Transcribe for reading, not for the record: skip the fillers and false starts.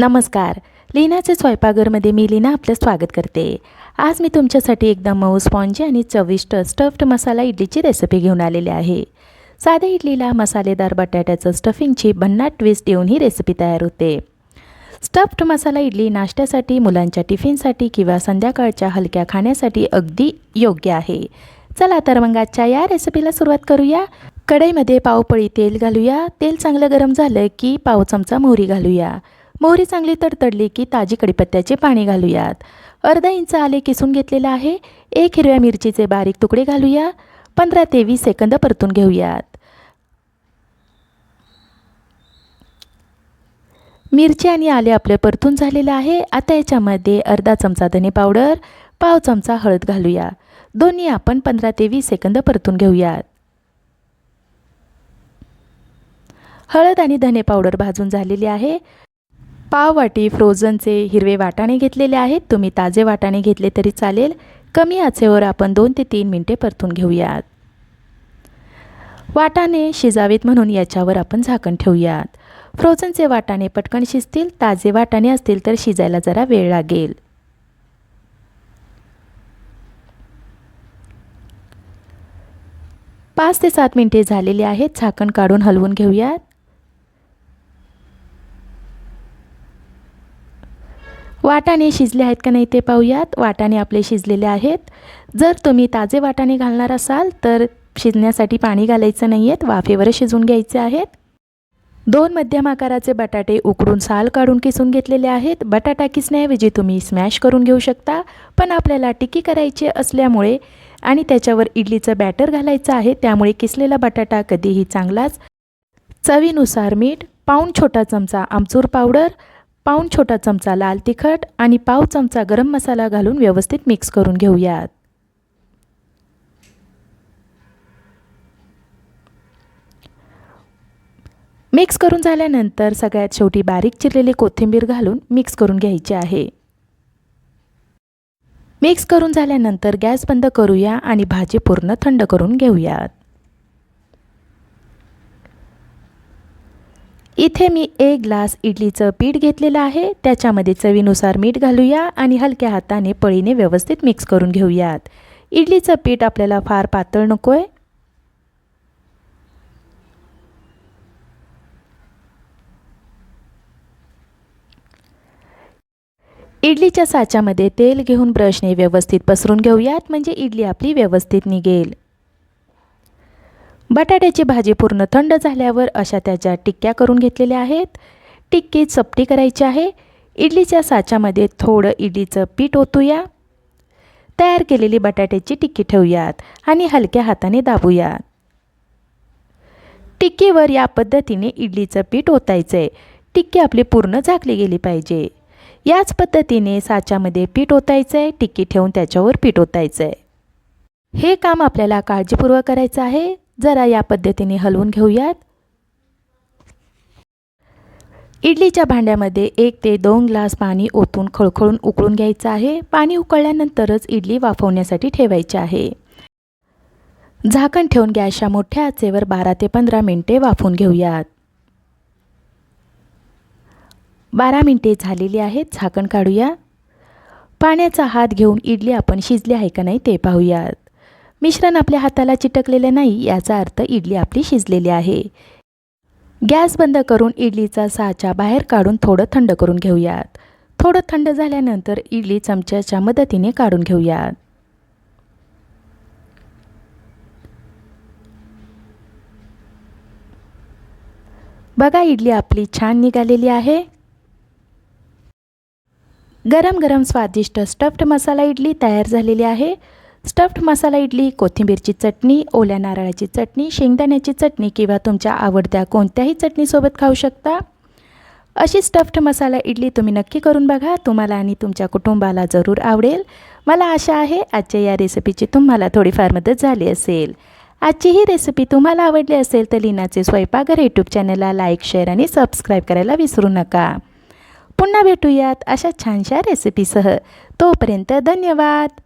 नमस्कार. लीनाचे स्वयंपाकघरमध्ये मी लीना आपलं स्वागत करते. आज मी तुमच्यासाठी एकदम मऊ स्पॉन्जी आणि चविष्ट स्टफ्ड मसाला इडलीची रेसिपी घेऊन आलेली आहे. साध्या इडलीला मसालेदार बटाट्याचं स्टफिंगची भन्नाट ट्विस्ट देऊन ही रेसिपी तयार होते. स्टफ्ड मसाला इडली नाश्त्यासाठी, मुलांच्या टिफिनसाठी किंवा संध्याकाळच्या हलक्या खाण्यासाठी अगदी योग्य आहे. चला तर मग आजच्या या रेसिपीला सुरुवात करूया. कढईमध्ये पावपळी तेल घालूया. तेल चांगलं गरम झालं की पाव चमचा मोहरी घालूया. मोहरी चांगली तडतडली की ताजी कढीपत्त्याचे पाणी घालूयात. अर्धा इंच आले किसून घेतलेलं आहे. 1 हिरव्या मिरचीचे बारीक तुकडे घालूया. 15 ते 20 सेकंद परतून घेऊयात. मिरची आणि आले आपले परतून झालेलं आहे. आता याच्यामध्ये अर्धा चमचा धने पावडर, पाव चमचा हळद घालूया. दोन्ही आपण 15 ते 20 सेकंद परतून घेऊयात. हळद आणि धने पावडर भाजून झालेली आहे. पाव वाटी फ्रोझनचे हिरवे वाटाणे घेतलेले आहेत. तुम्ही ताजे वाटाणे घेतले तरी चालेल. कमी आचेवर आपण 2 ते 3 मिनिटे परतून घेऊयात. वाटाणे शिजावेत म्हणून याच्यावर आपण झाकण ठेवूयात. फ्रोझनचे वाटाणे पटकन शिजतील. ताजे वाटाणे असतील तर शिजायला जरा वेळ लागेल. पाच ते 7 मिनिटे झालेली आहेत. झाकण काढून हलवून घेऊयात. वाटाणे शिजले आहेत का नाही ते पाहूयात. वाटाणे आपले शिजलेले आहेत. जर तुम्ही ताजे वाटाणे घालणार असाल तर शिजण्यासाठी पाणी घालायचं नाही आहेत. वाफेवर शिजवून घ्यायचे आहेत. 2 मध्यम आकाराचे बटाटे उकडून साल काढून किसून घेतलेले आहेत. बटाटा किसण्याऐवजी तुम्ही स्मॅश करून घेऊ शकता. पण आपल्याला टिक्की करायची असल्यामुळे आणि त्याच्यावर इडलीचं बॅटर घालायचं आहे, त्यामुळे किसलेला बटाटा कधीही चांगलाच. चवीनुसार मीठ, पाऊण छोटा चमचा आमचूर पावडर, पाऊण छोटा चमचा लाल तिखट आणि पाव चमचा गरम मसाला घालून व्यवस्थित मिक्स करून घेऊयात. मिक्स करून झाल्यानंतर सगळ्यात शेवटी बारीक चिरलेली कोथिंबीर घालून मिक्स करून घ्यायची आहे. मिक्स करून झाल्यानंतर गॅस बंद करूया आणि भाजी पूर्ण थंड करून घेऊयात. इथे मी 1 ग्लास इडलीचं पीठ घेतलेलं आहे. त्याच्यामध्ये चवीनुसार मीठ घालूया आणि हलक्या हाताने पळीने व्यवस्थित मिक्स करून घेऊयात. इडलीचं पीठ आपल्याला फार पातळ नको आहे. इडलीच्या साच्यामध्ये तेल घेऊन ब्रशने व्यवस्थित पसरून घेऊयात, म्हणजे इडली आपली व्यवस्थित निघेल. बटाट्याची भाजी पूर्ण थंड झाल्यावर अशा त्याच्या टिक्क्या करून घेतलेल्या आहेत. टिक्की चपटी करायची आहे. इडलीच्या साच्यामध्ये थोडं इडलीचं पीठ ओतूया. तयार केलेली बटाट्याची टिक्की ठेवूयात आणि हलक्या हाताने दाबूयात. टिक्कीवर या पद्धतीने इडलीचं पीठ ओतायचं आहे. टिक्की आपली पूर्ण झाकली गेली पाहिजे. याच पद्धतीने साच्यामध्ये पीठ ओतायचं आहे. टिक्की ठेवून त्याच्यावर पीठ ओतायचं आहे. हे काम आपल्याला काळजीपूर्वक करायचं आहे. जरा या पद्धतीने हलवून घेऊयात. इडलीच्या भांड्यामध्ये 1 ते 2 ग्लास पाणी ओतून खळखळून उकळून घ्यायचं आहे. पाणी उकळल्यानंतरच इडली वाफवण्यासाठी ठेवायची आहे. झाकण ठेवून गॅसच्या मोठ्या आचेवर 12 ते 15 मिनिटे वाफवून घेऊयात. 12 मिनिटे झालेली आहेत. झाकण काढूया. पाण्याचा हात घेऊन इडली आपण शिजली आहे का नाही ते पाहूयात. मिश्रण आपल्या हाताला चिटकलेलं नाही, याचा अर्थ इडली आपली शिजलेली आहे. गॅस बंद करून इडलीचा साचा बाहेर काढून थोडं थंड करून घेऊयात. थोडं थंड झाल्यानंतर इडली चमच्याच्या मदतीने काढून घेऊयात. बघा, इडली आपली छान निघालेली आहे. गरम गरम स्वादिष्ट स्टफ्ड मसाला इडली तयार झालेली आहे. स्टफ्ड मसाला इडली कोथिंबीरची चटणी, ओल्या नारळाची चटणी, शेंगदाण्याची चटणी किंवा तुमच्या आवडत्या कोणत्याही चटणीसोबत खाऊ शकता. अशी स्टफ्ड मसाला इडली तुम्ही नक्की करून बघा. तुम्हाला आणि तुमच्या कुटुंबाला जरूर आवडेल. मला आशा आहे आजच्या या रेसिपीची तुम्हाला थोडीफार मदत झाली असेल. आजची ही रेसिपी तुम्हाला आवडली असेल तर लीनाचे स्वयंपाकघर यूट्यूब चॅनलला लाईक, शेअर आणि सबस्क्राईब करायला विसरू नका. पुन्हा भेटूयात अशा छानशा रेसिपीसह. तोपर्यंत धन्यवाद.